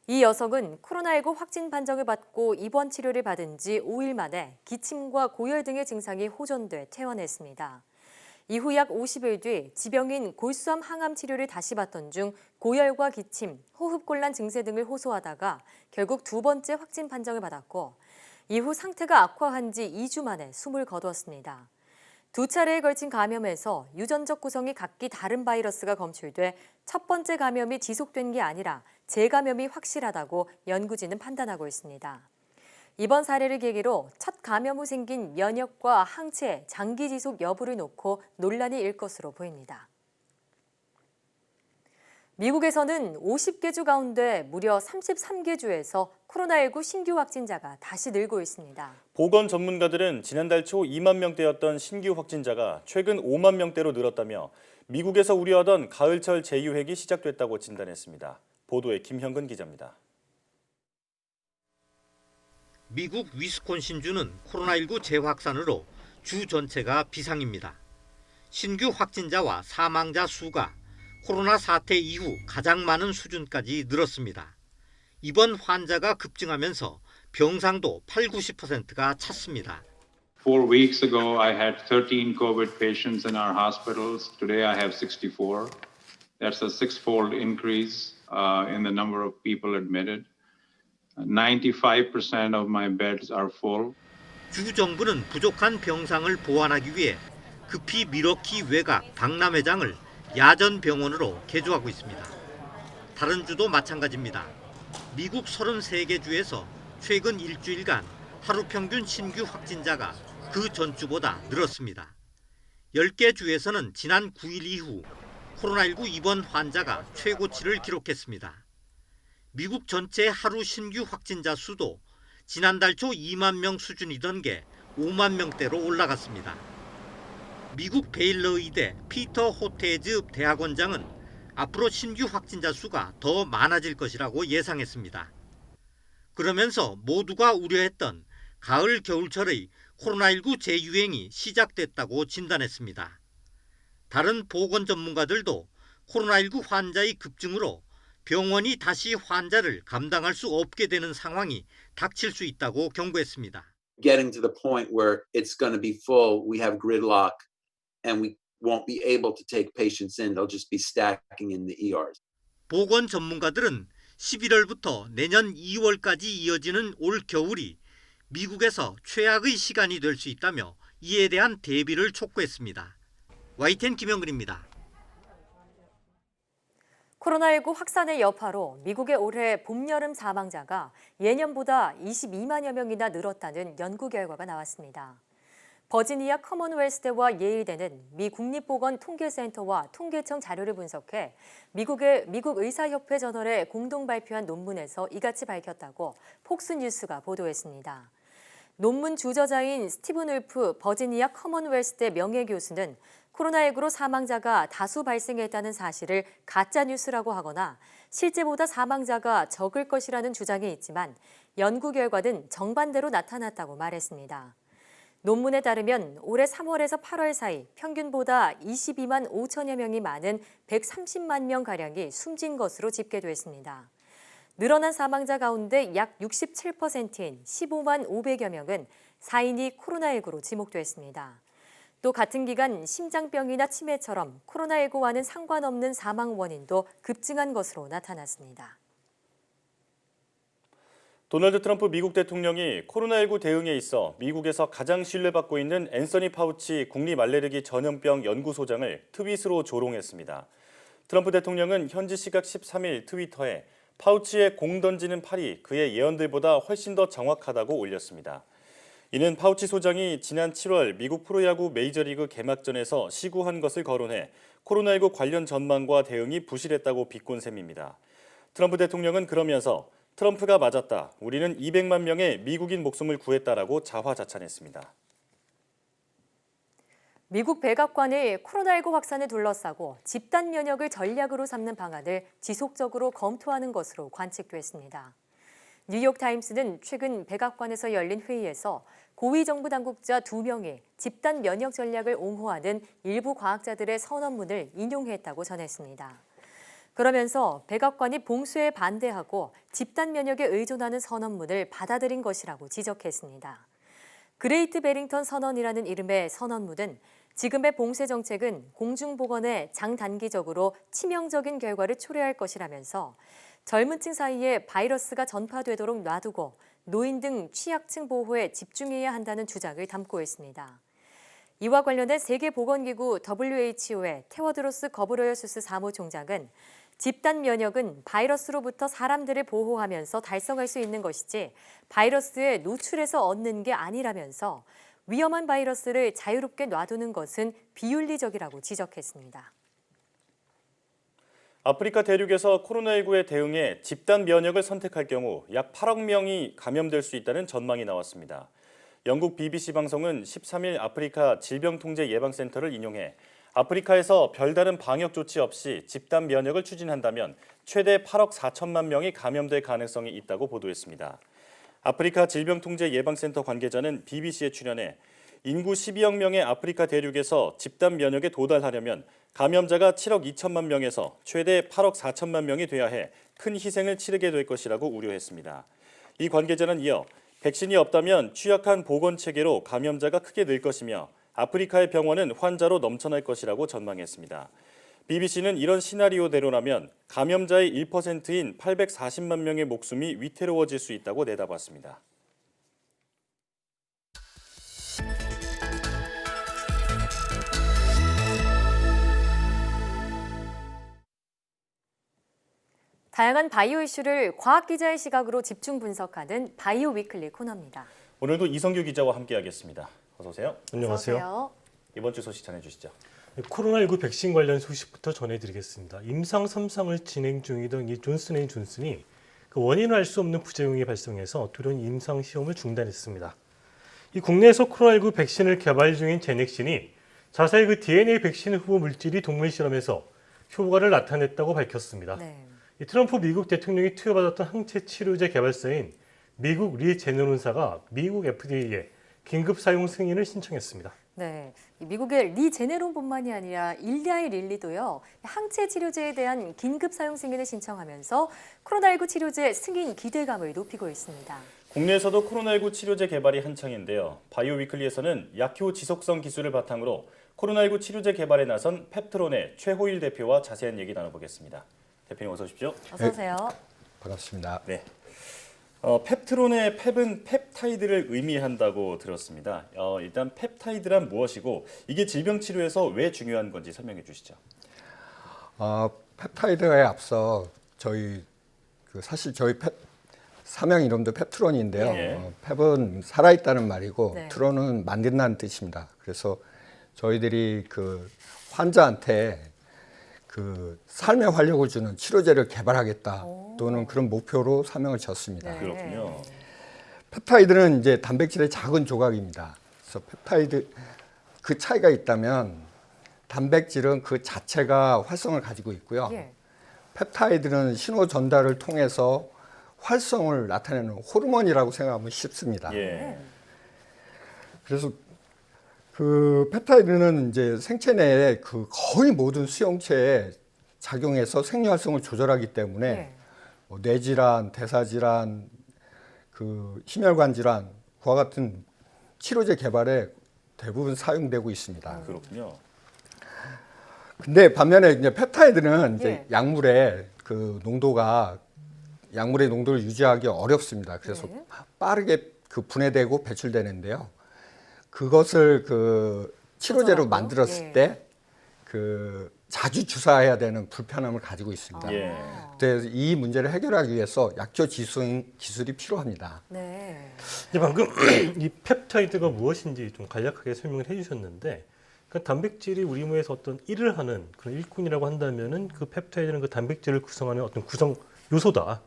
이 여성은 코로나19 확진 판정을 받고 입원 치료를 받은 지 5일 만에 기침과 고열 등의 증상이 호전돼 퇴원했습니다. 이후 약 50일 뒤 지병인 골수암 항암 치료를 다시 받던 중 고열과 기침, 호흡곤란 증세 등을 호소하다가 결국 두 번째 확진 판정을 받았고 이후 상태가 악화한 지 2주 만에 숨을 거두었습니다. 두 차례에 걸친 감염에서 유전적 구성이 각기 다른 바이러스가 검출돼 첫 번째 감염이 지속된 게 아니라 재감염이 확실하다고 연구진은 판단하고 있습니다. 이번 사례를 계기로 첫 감염 후 생긴 면역과 항체, 장기 지속 여부를 놓고 논란이 일 것으로 보입니다. 미국에서는 50개 주 가운데 무려 33개 주에서 코로나19 신규 확진자가 다시 늘고 있습니다. 보건 전문가들은 지난달 초 2만 명대였던 신규 확진자가 최근 5만 명대로 늘었다며 미국에서 우려하던 가을철 재유행이 시작됐다고 진단했습니다. 보도에 김형근 기자입니다. 미국 위스콘신주는 코로나19 재확산으로 주 전체가 비상입니다. 신규 확진자와 사망자 수가 코로나 사태 이후 가장 많은 수준까지 늘었습니다. 이번 환자가 급증하면서 병상도 80-90%가 찼습니다. 4 weeks ago, I had 13 COVID patients in our hospitals. Today, I have 64. That's a six-fold increase in the number of people admitted. 95% of my beds are full. 주 정부는 부족한 병상을 보완하기 위해 급히 미러키 외곽 박람회장을 야전 병원으로 개조하고 있습니다. 다른 주도 마찬가지입니다. 미국 33개 주에서 최근 일주일간 하루 평균 신규 확진자가 그 전주보다 늘었습니다. 10개 주에서는 지난 9일 이후 코로나19 입원 환자가 최고치를 기록했습니다. 미국 전체 하루 신규 확진자 수도 지난달 초 2만 명 수준이던 게 5만 명대로 올라갔습니다. 미국 베일러 의대 피터 호테즈 대학원장은 앞으로 신규 확진자 수가 더 많아질 것이라고 예상했습니다. 그러면서 모두가 우려했던 가을 겨울철의 코로나19 재유행이 시작됐다고 진단했습니다. 다른 보건 전문가들도 코로나19 환자의 급증으로 병원이 다시 환자를 감당할 수 없게 되는 상황이 닥칠 수 있다고 경고했습니다. Getting to the point where it's going to be full, we have gridlock and we won't be able to take patients in. They'll just be stacking in the ERs. 보건 전문가들은 11월부터 내년 2월까지 이어지는 올 겨울이 미국에서 최악의 시간이 될 수 있다며 이에 대한 대비를 촉구했습니다. YTN 김영근입니다. 코로나19 확산의 여파로 미국의 올해 봄, 여름 사망자가 예년보다 22만여 명이나 늘었다는 연구 결과가 나왔습니다. 버지니아 커먼웰스대와 예일대는 미 국립보건통계센터와 통계청 자료를 분석해 미국 의사협회 저널에 공동 발표한 논문에서 이같이 밝혔다고 폭스뉴스가 보도했습니다. 논문 주저자인 스티븐 울프 버지니아 커먼웰스대 명예교수는 코로나19로 사망자가 다수 발생했다는 사실을 가짜뉴스라고 하거나 실제보다 사망자가 적을 것이라는 주장이 있지만 연구 결과는 정반대로 나타났다고 말했습니다. 논문에 따르면 올해 3월에서 8월 사이 평균보다 22만 5천여 명이 많은 130만 명가량이 숨진 것으로 집계됐습니다. 늘어난 사망자 가운데 약 67%인 15만 500여 명은 사인이 코로나19로 지목됐습니다. 또 같은 기간 심장병이나 치매처럼 코로나19와는 상관없는 사망 원인도 급증한 것으로 나타났습니다. 도널드 트럼프 미국 대통령이 코로나19 대응에 있어 미국에서 가장 신뢰받고 있는 앤서니 파우치 국립알레르기 전염병 연구소장을 트윗으로 조롱했습니다. 트럼프 대통령은 현지 시각 13일 트위터에 파우치의 공 던지는 팔이 그의 예언들보다 훨씬 더 정확하다고 올렸습니다. 이는 파우치 소장이 지난 7월 미국 프로야구 메이저리그 개막전에서 시구한 것을 거론해 코로나19 관련 전망과 대응이 부실했다고 비꼰 셈입니다. 트럼프 대통령은 그러면서 트럼프가 맞았다. 우리는 200만 명의 미국인 목숨을 구했다라고 자화자찬했습니다. 미국 백악관이 코로나19 확산을 둘러싸고 집단 면역을 전략으로 삼는 방안을 지속적으로 검토하는 것으로 관측됐습니다. 뉴욕타임스는 최근 백악관에서 열린 회의에서 고위 정부 당국자 2명이 집단 면역 전략을 옹호하는 일부 과학자들의 선언문을 인용했다고 전했습니다. 그러면서 백악관이 봉쇄에 반대하고 집단 면역에 의존하는 선언문을 받아들인 것이라고 지적했습니다. 그레이트 베링턴 선언이라는 이름의 선언문은 지금의 봉쇄 정책은 공중보건에 장단기적으로 치명적인 결과를 초래할 것이라면서 젊은 층 사이에 바이러스가 전파되도록 놔두고 노인 등 취약층 보호에 집중해야 한다는 주장을 담고 있습니다. 이와 관련해 세계보건기구 WHO의 테워드로스 거브러여수스 사무총장은 집단 면역은 바이러스로부터 사람들을 보호하면서 달성할 수 있는 것이지 바이러스에 노출해서 얻는 게 아니라면서 위험한 바이러스를 자유롭게 놔두는 것은 비윤리적이라고 지적했습니다. 아프리카 대륙에서 코로나19에 대응해 집단 면역을 선택할 경우 약 8억 명이 감염될 수 있다는 전망이 나왔습니다. 영국 BBC 방송은 13일 아프리카 질병통제예방센터를 인용해 아프리카에서 별다른 방역 조치 없이 집단 면역을 추진한다면 최대 8억 4천만 명이 감염될 가능성이 있다고 보도했습니다. 아프리카 질병통제예방센터 관계자는 BBC에 출연해 인구 12억 명의 아프리카 대륙에서 집단 면역에 도달하려면 감염자가 7억 2천만 명에서 최대 8억 4천만 명이 돼야 해 큰 희생을 치르게 될 것이라고 우려했습니다. 이 관계자는 이어 백신이 없다면 취약한 보건체계로 감염자가 크게 늘 것이며 아프리카의 병원은 환자로 넘쳐날 것이라고 전망했습니다. BBC는 이런 시나리오대로라면 감염자의 1%인 840만 명의 목숨이 위태로워질 수 있다고 내다봤습니다. 다양한 바이오 이슈를 과학 기자의 시각으로 집중 분석하는 바이오 위클리 코너입니다. 오늘도 이성규 기자와 함께하겠습니다. 어서 오세요. 안녕하세요. 어서 오세요. 이번 주 소식 전해주시죠. 코로나19 백신 관련 소식부터 전해드리겠습니다. 임상 3상을 진행 중이던 이 존슨앤존슨이 그 원인을 알 수 없는 부작용이 발생해서 두려운 임상 시험을 중단했습니다. 이 국내에서 코로나19 백신을 개발 중인 제넥신이 자사의 그 DNA 백신 후보 물질이 동물 실험에서 효과를 나타냈다고 밝혔습니다. 네. 이 트럼프 미국 대통령이 투여받았던 항체 치료제 개발사인 미국 리제네론사가 미국 FDA에 긴급 사용 승인을 신청했습니다. 네, 미국의 리제네론뿐만이 아니라 일리아이 릴리도요. 항체 치료제에 대한 긴급 사용 승인을 신청하면서 코로나19 치료제 승인 기대감을 높이고 있습니다. 국내에서도 코로나19 치료제 개발이 한창인데요. 바이오 위클리에서는 약효 지속성 기술을 바탕으로 코로나19 치료제 개발에 나선 펩트론의 최호일 대표와 자세한 얘기 나눠보겠습니다. 대표님 어서 오십시오. 어서 오세요. 반갑습니다. 네. 펩트론의 펩은 펩타이드를 의미한다고 들었습니다. 일단 펩타이드란 무엇이고 이게 질병 치료에서 왜 중요한 건지 설명해 주시죠. 펩타이드에 앞서 사실 저희 사명 이름도 펩트론인데요. 네. 펩은 살아있다는 말이고 네. 트론은 만든다는 뜻입니다. 그래서 저희들이 그 환자한테 그 삶의 활력을 주는 치료제를 개발하겠다 또는 그런 목표로 사명을 졌습니다. 네. 그렇군요. 펩타이드는 이제 단백질의 작은 조각입니다. 그래서 펩타이드 그 차이가 있다면 단백질은 그 자체가 활성을 가지고 있고요. 예. 펩타이드는 신호 전달을 통해서 활성을 나타내는 호르몬이라고 생각하면 쉽습니다. 예. 그래서 그 펩타이드는 이제 생체 내에 그 거의 모든 수용체에 작용해서 생리 활성을 조절하기 때문에 예. 뭐 뇌질환, 대사질환, 그 심혈관 질환 그와 같은 치료제 개발에 대부분 사용되고 있습니다. 그렇군요. 근데 반면에 이제 펩타이드는 이제 예. 약물의 농도를 유지하기 어렵습니다. 그래서 네. 빠르게 그 분해되고 배출되는데요. 그것을 그 치료제로 조절하고? 만들었을 예. 때 그 자주 주사해야 되는 불편함을 가지고 있습니다. 예. 그래서 이 문제를 해결하기 위해서 약효 지속 기술이 필요합니다. 네. 이제 방금 이 펩타이드가 무엇인지 좀 간략하게 설명을 해주셨는데, 그 단백질이 우리 몸에서 어떤 일을 하는 그런 일꾼이라고 한다면은 그 펩타이드는 그 단백질을 구성하는 어떤 구성 요소다.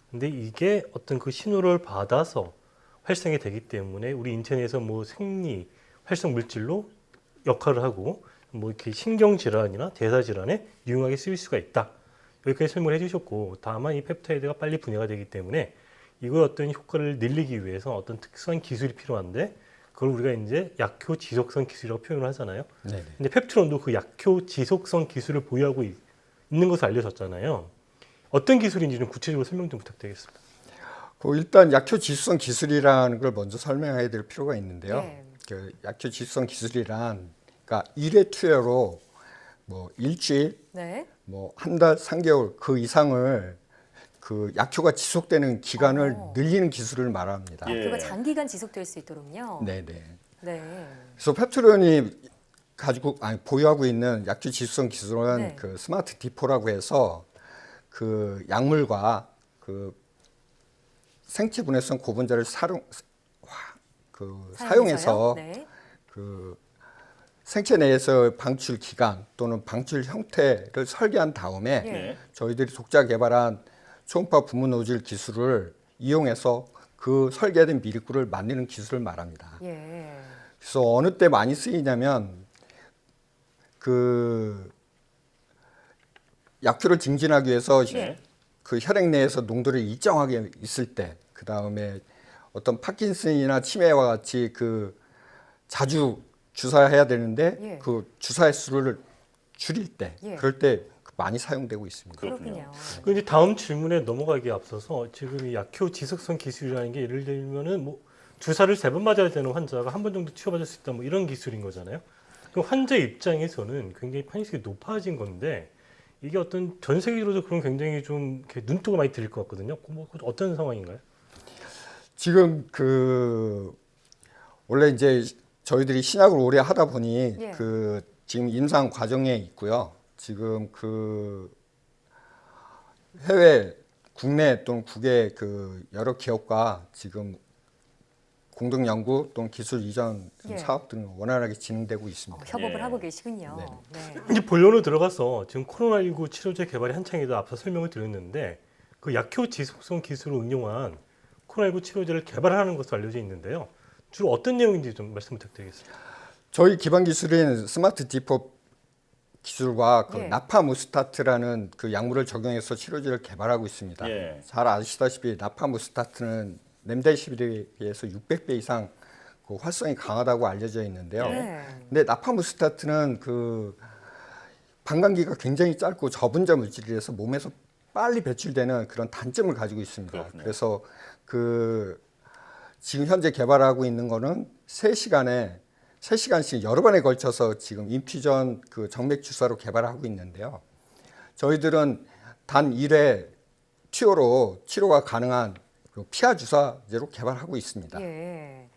근데 이게 어떤 그 신호를 받아서 활성이 되기 때문에 우리 인체 내에서 뭐 생리 활성 물질로 역할을 하고 뭐 이렇게 신경 질환이나 대사 질환에 유용하게 쓰일 수가 있다. 여기까지 설명을 해주셨고, 다만 이 펩타이드가 빨리 분해가 되기 때문에 이걸 어떤 효과를 늘리기 위해서 어떤 특수한 기술이 필요한데, 그걸 우리가 이제 약효 지속성 기술이라고 표현을 하잖아요. 네네. 근데 펩트론도 그 약효 지속성 기술을 보유하고 있는 것을 알려졌잖아요. 어떤 기술인지 좀 구체적으로 설명 좀 부탁드리겠습니다. 일단 약효 지속성 기술이라는 걸 먼저 설명해야 될 필요가 있는데요. 네. 그 약효 지속성 기술이란 그러니까 1회 투여로 뭐 일주일, 네. 뭐 한 달, 3개월 그 이상을 그 약효가 지속되는 기간을 늘리는 기술을 말합니다. 약효가 장기간 지속될 수 있도록요. 네네. 네. 그래서 펩트론이 보유하고 있는 약효 지속성 기술은 네. 그 스마트 디포라고 해서 그 약물과 그 생체 분해성 고분자를 사용해서 네. 그 생체 내에서 방출 기간 또는 방출 형태를 설계한 다음에 네. 저희들이 독자 개발한 초음파 분무 노즐 기술을 이용해서 그 설계된 미립구를 만드는 기술을 말합니다. 예. 그래서 어느 때 많이 쓰이냐면 그 약효를 증진하기 위해서 네. 그 혈액 내에서 농도를 일정하게 있을 때, 그 다음에 어떤 파킨슨이나 치매와 같이 그 자주 주사해야 되는데 예. 그 주사의 수를 줄일 때, 예. 그럴 때 많이 사용되고 있습니다. 그렇군요. 이제 다음 질문에 넘어가기에 앞서서 지금 이 약효 지속성 기술이라는 게 예를 들면은 뭐 주사를 3번 맞아야 되는 환자가 한 번 정도 치료받을 수 있다, 뭐 이런 기술인 거잖아요. 그럼 환자 입장에서는 굉장히 판식이 높아진 건데, 이게 어떤 전 세계적으로도 그런 굉장히 좀 이렇게 눈도가 많이 들릴 것 같거든요. 뭐 어떤 상황인가요? 지금 그 원래 이제 저희들이 신약을 오래 하다 보니 예. 그 지금 임상 과정에 있고요. 지금 그 해외, 국내 또는 국외 그 여러 기업과 지금 공동 연구 또는 기술 이전 예. 사업 등은 원활하게 진행되고 있습니다. 협업을 예. 하고 계시군요. 네. 이제 본론으로 들어가서 지금 코로나19 치료제 개발이 한창이다 앞서 설명을 드렸는데, 그 약효 지속성 기술을 응용한 코로나19 치료제를 개발하는 것으로 알려져 있는데요. 주로 어떤 내용인지 좀 말씀 부탁드리겠습니다. 저희 기반 기술인 스마트 디포 기술과 그 예. 나파무스타트라는 그 약물을 적용해서 치료제를 개발하고 있습니다. 예. 잘 아시다시피 나파무스타트는 렘데시비르에 비해서 600배 이상 그 활성이 강하다고 알려져 있는데요. 네. 근데 나파무스타트는 그 방광기가 굉장히 짧고 저분자 물질이라서 몸에서 빨리 배출되는 그런 단점을 가지고 있습니다. 그렇군요. 그래서 그 지금 현재 개발하고 있는 거는 3시간씩 여러 번에 걸쳐서 지금 인퓨전 그 정맥 주사로 개발하고 있는데요. 저희들은 단 1회 투여로 치료가 가능한 그 피하 주사제로 개발하고 있습니다. 예.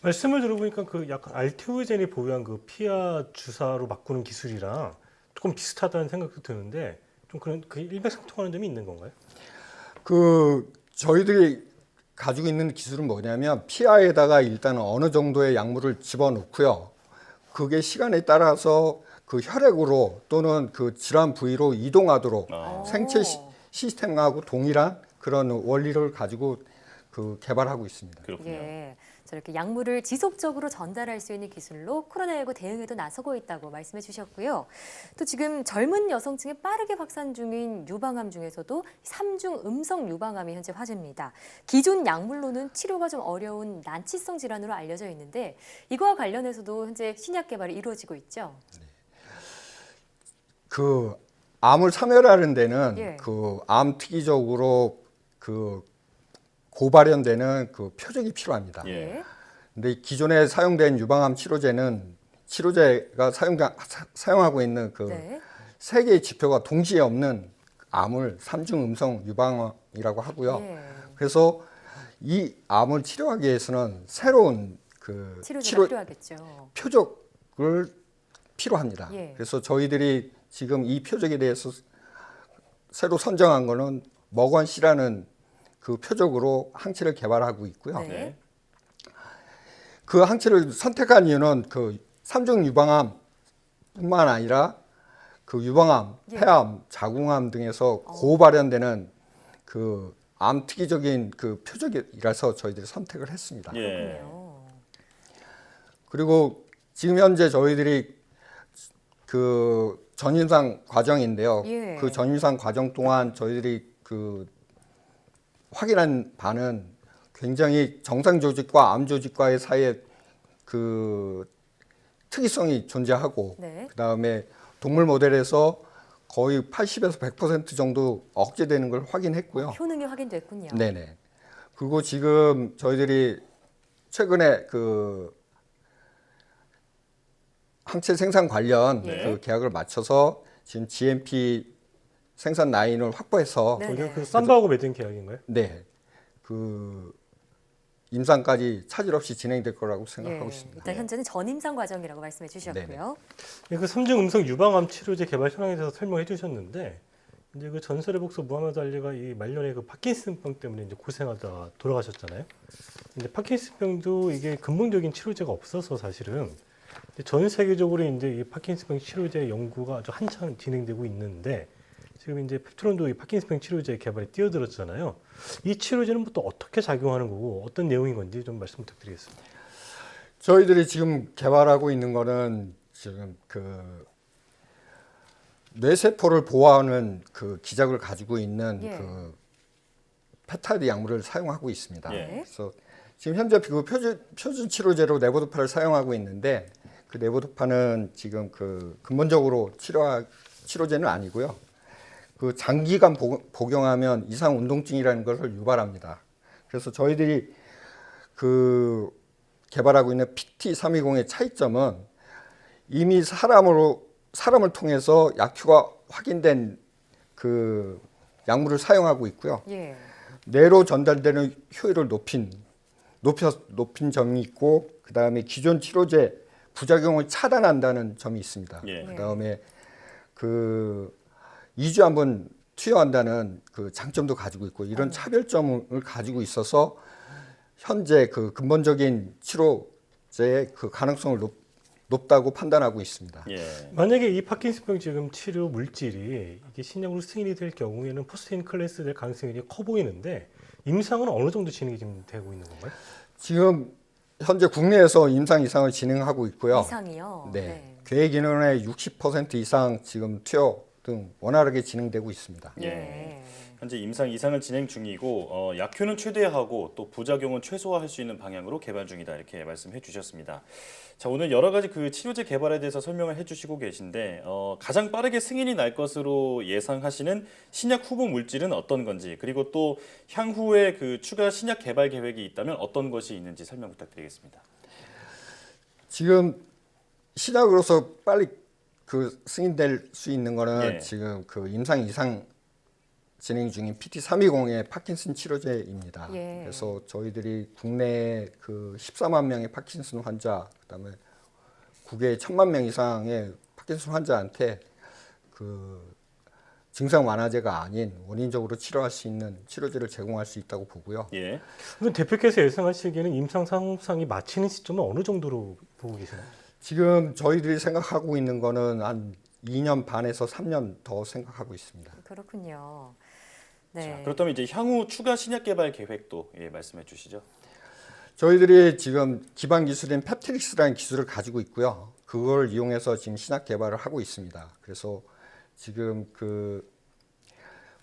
말씀을 들어보니까 그 약간 알테오젠이 보유한 그 피하 주사로 바꾸는 기술이랑 조금 비슷하다는 생각도 드는데, 좀 그런 그 일맥상통하는 점이 있는 건가요? 그 저희들이 가지고 있는 기술은 뭐냐면 피하에다가 일단 어느 정도의 약물을 집어넣고요. 그게 시간에 따라서 그 혈액으로 또는 그 질환 부위로 이동하도록 생체 시스템하고 동일한 그런 원리를 가지고 그 개발하고 있습니다. 그렇군요. 예. 저렇게 약물을 지속적으로 전달할 수 있는 기술로 코로나19 대응에도 나서고 있다고 말씀해 주셨고요. 또 지금 젊은 여성층에 빠르게 확산 중인 유방암 중에서도 3중 음성 유방암이 현재 화제입니다. 기존 약물로는 치료가 좀 어려운 난치성 질환으로 알려져 있는데, 이거와 관련해서도 현재 신약 개발이 이루어지고 있죠. 그 암을 사멸하는 데는 예. 그 암 특이적으로 그 고발현되는 그 표적이 필요합니다. 예. 근데 기존에 사용된 유방암 치료제가 사용하고 있는 그 세 개의 지표가 동시에 없는 암을 3중 음성 유방암이라고 하고요. 그래서 이 암을 치료하기 위해서는 새로운 그 치료제가 필요하겠죠. 표적을 필요합니다. 예. 그래서 저희들이 지금 이 표적에 대해서 새로 선정한 거는 머건C라는 그 표적으로 항체를 개발하고 있고요. 네. 그 항체를 선택한 이유는 그 3중 유방암뿐만 아니라 그 유방암, 폐암, 자궁암 등에서 고발현되는 그 암 특이적인 그 표적이라서 저희들이 선택을 했습니다. 예. 그리고 지금 현재 저희들이 그 전임상 과정인데요. 그 전임상 과정 동안 저희들이 그 확인한 바는 굉장히 정상 조직과 암 조직과의 사이에 그 특이성이 존재하고 그다음에 동물 모델에서 거의 80에서 100% 정도 억제되는 걸 확인했고요. 효능이 확인됐군요. 네네. 그리고 지금 저희들이 최근에 그 항체 생산 관련 그 계약을 맞춰서 지금 GMP 생산 라인을 확보해서 거기가 그 삼바하고 맺은 계약인가요? 네. 그 임상까지 차질 없이 진행될 거라고 생각하고 있습니다. 일단 현재는 전임상 과정이라고 말씀해 주셨고요. 그 3중 음성 유방암 치료제 개발 현황에 대해서 설명해 주셨는데 이제 그 전설의 복서 무하메드 알리가 이 말년에 그 파킨슨병 때문에 이제 고생하다 돌아가셨잖아요. 이제 파킨슨병도 이게 근본적인 치료제가 없어서 사실은 전 세계적으로 이제 이 파킨슨병 치료제 연구가 아주 한창 진행되고 있는데 지금 이제 펩트론도 이 파킨슨병 치료제 개발에 뛰어들었잖아요. 이 치료제는 또 어떻게 작용하는 거고 어떤 내용인 건지 좀 말씀 부탁드리겠습니다. 저희들이 지금 개발하고 있는 거는 지금 그 뇌세포를 보호하는 그 기작을 가지고 있는 그 페타이드 약물을 사용하고 있습니다. 그래서 지금 현재 그 표준 치료제로 레보도파를 사용하고 있는데 그 레보도파는 지금 그 근본적으로 치료제는 아니고요. 그 장기간 복용하면 이상 운동증이라는 것을 유발합니다. 그래서 저희들이 그 개발하고 있는 PT320의 차이점은 이미 사람을 통해서 약효가 확인된 그 약물을 사용하고 있고요. 뇌로 전달되는 효율을 높인 점이 있고 그 다음에 기존 치료제 부작용을 차단한다는 점이 있습니다. 그 다음에 그 2주에 한 번 투여한다는 그 장점도 가지고 있고 이런 차별점을 가지고 있어서 현재 그 근본적인 치료제의 그 가능성을 높다고 판단하고 있습니다. 만약에 이 파킨슨병 지금 치료 물질이 이게 신약으로 승인이 될 경우에는 퍼스트인 클래스 될 가능성이 커 보이는데 임상은 어느 정도 진행이 지금 되고 있는 건가요? 지금 현재 국내에서 임상 이상을 진행하고 있고요. 이상이요? 네. 계획 인원의 60% 이상 지금 투여 등 원활하게 진행되고 있습니다. 현재 임상 이상을 진행 중이고 약효는 최대화하고 또 부작용은 최소화할 수 있는 방향으로 개발 중이다 이렇게 말씀해 주셨습니다. 자, 오늘 여러 가지 그 치료제 개발에 대해서 설명을 해주시고 계신데 가장 빠르게 승인이 날 것으로 예상하시는 신약 후보 물질은 어떤 건지 그리고 또 향후에 그 추가 신약 개발 계획이 있다면 어떤 것이 있는지 설명 부탁드리겠습니다. 지금 신약으로서 빨리 그 승인될 수 있는 거는 지금 그 임상 이상 진행 중인 PT320의 파킨슨 치료제입니다. 그래서 저희들이 국내 그 14만 명의 파킨슨 환자, 그다음에 국외 1,000만 명 이상의 파킨슨 환자한테 그 증상 완화제가 아닌 원인적으로 치료할 수 있는 치료제를 제공할 수 있다고 보고요. 그럼 대표께서 예상하시기에는 임상 상상이 마치는 시점은 어느 정도로 보고 계시나요? 지금 저희들이 생각하고 있는 거는 한 2년 반에서 3년 더 생각하고 있습니다. 그렇군요. 자, 그렇다면 이제 향후 추가 신약 개발 계획도 말씀해 주시죠. 저희들이 지금 기반 기술인 펩트릭스라는 기술을 가지고 있고요. 그걸 이용해서 지금 신약 개발을 하고 있습니다. 그래서 지금 그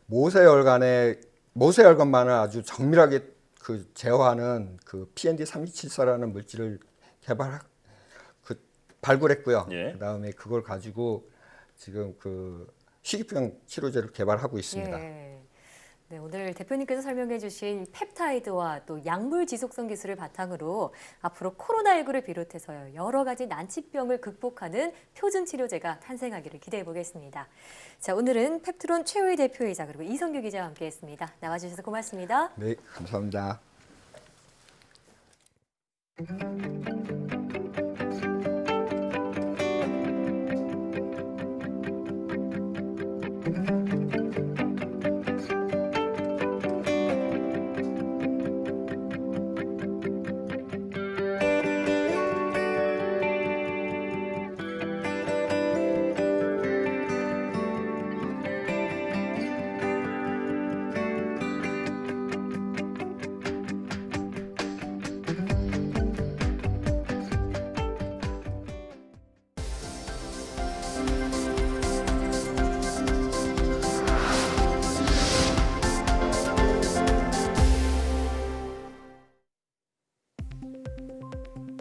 모세혈관만을 아주 정밀하게 그 제어하는 그 PND3274라는 물질을 발굴했고요. 그다음에 그걸 가지고 지금 그 희귀병 치료제를 개발하고 있습니다. 네, 오늘 대표님께서 설명해 주신 펩타이드와 또 약물 지속성 기술을 바탕으로 앞으로 코로나19를 비롯해서 여러 가지 난치병을 극복하는 표준 치료제가 탄생하기를 기대해 보겠습니다. 자, 오늘은 펩트론 최호희 대표이사 그리고 이성규 기자와 함께했습니다. 나와주셔서 고맙습니다. 네, 감사합니다.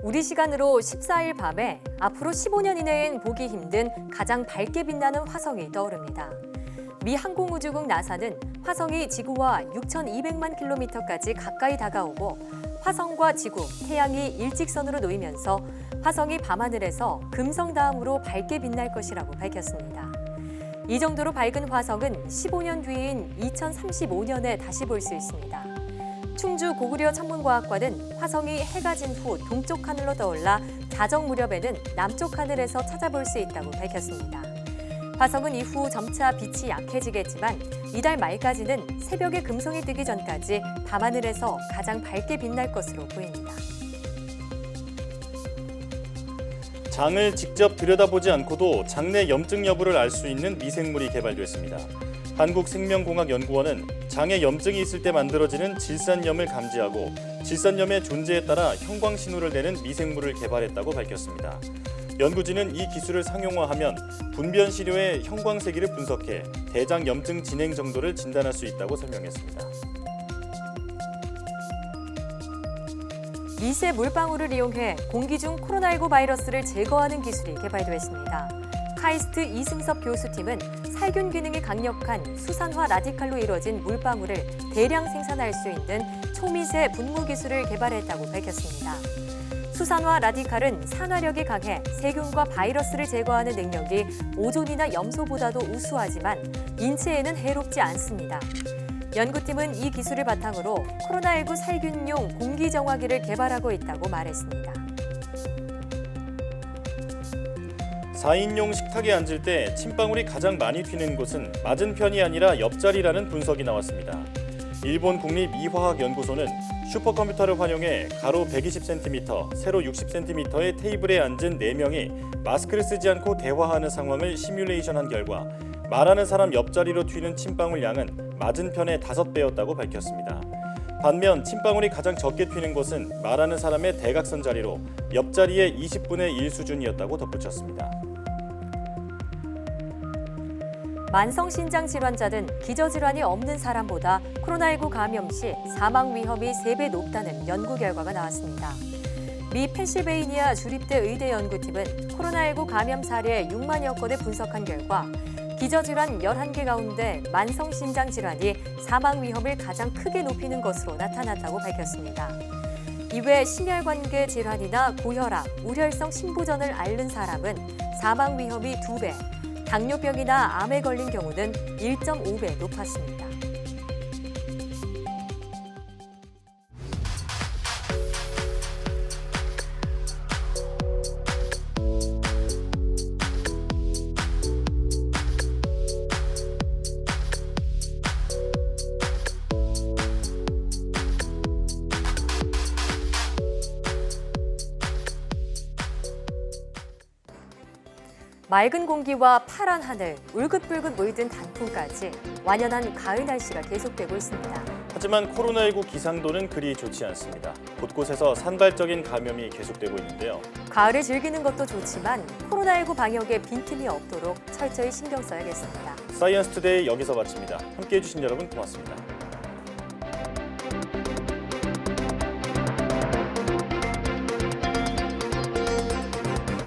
우리 시간으로 14일 밤에 앞으로 15년 이내엔 보기 힘든 가장 밝게 빛나는 화성이 떠오릅니다. 미 항공우주국 나사는 화성이 지구와 6,200만 킬로미터까지 가까이 다가오고 화성과 지구, 태양이 일직선으로 놓이면서 화성이 밤하늘에서 금성 다음으로 밝게 빛날 것이라고 밝혔습니다. 이 정도로 밝은 화성은 15년 뒤인 2035년에 다시 볼 수 있습니다. 충주 고구려 천문과학관은 화성이 해가 진 후 동쪽 하늘로 떠올라 자정 무렵에는 남쪽 하늘에서 찾아볼 수 있다고 밝혔습니다. 화성은 이후 점차 빛이 약해지겠지만 이달 말까지는 새벽에 금성이 뜨기 전까지 밤하늘에서 가장 밝게 빛날 것으로 보입니다. 장을 직접 들여다보지 않고도 장내 염증 여부를 알 수 있는 미생물이 개발됐습니다. 한국생명공학연구원은 장에 염증이 있을 때 만들어지는 질산염을 감지하고 질산염의 존재에 따라 형광 신호를 내는 미생물을 개발했다고 밝혔습니다. 연구진은 이 기술을 상용화하면 분변 시료의 형광세기를 분석해 대장 염증 진행 정도를 진단할 수 있다고 설명했습니다. 미세 물방울을 이용해 공기 중 코로나19 바이러스를 제거하는 기술이 개발되었습니다. 카이스트 이승섭 교수팀은 살균 기능이 강력한 수산화 라디칼로 이루어진 물방울을 대량 생산할 수 있는 초미세 분무 기술을 개발했다고 밝혔습니다. 수산화 라디칼은 산화력이 강해 세균과 바이러스를 제거하는 능력이 오존이나 염소보다도 우수하지만 인체에는 해롭지 않습니다. 연구팀은 이 기술을 바탕으로 코로나19 살균용 공기정화기를 개발하고 있다고 말했습니다. 4인용 식탁에 앉을 때 침방울이 가장 많이 튀는 곳은 맞은편이 아니라 옆자리라는 분석이 나왔습니다. 일본 국립이화학연구소는 슈퍼컴퓨터를 활용해 가로 120cm, 세로 60cm의 테이블에 앉은 4명이 마스크를 쓰지 않고 대화하는 상황을 시뮬레이션한 결과 말하는 사람 옆자리로 튀는 침방울 양은 맞은편의 5배였다고 밝혔습니다. 반면 침방울이 가장 적게 튀는 곳은 말하는 사람의 대각선 자리로 옆자리의 20분의 1 수준이었다고 덧붙였습니다. 만성신장 질환자든 기저질환이 없는 사람보다 코로나19 감염 시 사망 위험이 3배 높다는 연구 결과가 나왔습니다. 미 펜실베이니아 주립대 의대 연구팀은 코로나19 감염 사례 6만여 건을 분석한 결과 기저질환 11개 가운데 만성신장 질환이 사망 위험을 가장 크게 높이는 것으로 나타났다고 밝혔습니다. 이외 심혈관계 질환이나 고혈압, 우혈성 심부전을 앓는 사람은 사망 위험이 2배, 당뇨병이나 암에 걸린 경우는 1.5배 높았습니다. 맑은 공기와 파란 하늘, 울긋불긋 물든 단풍까지 완연한 가을 날씨가 계속되고 있습니다. 하지만 코로나19 기상도는 그리 좋지 않습니다. 곳곳에서 산발적인 감염이 계속되고 있는데요. 가을을 즐기는 것도 좋지만 코로나19 방역에 빈틈이 없도록 철저히 신경 써야겠습니다. 사이언스 투데이 여기서 마칩니다. 함께해 주신 여러분 고맙습니다.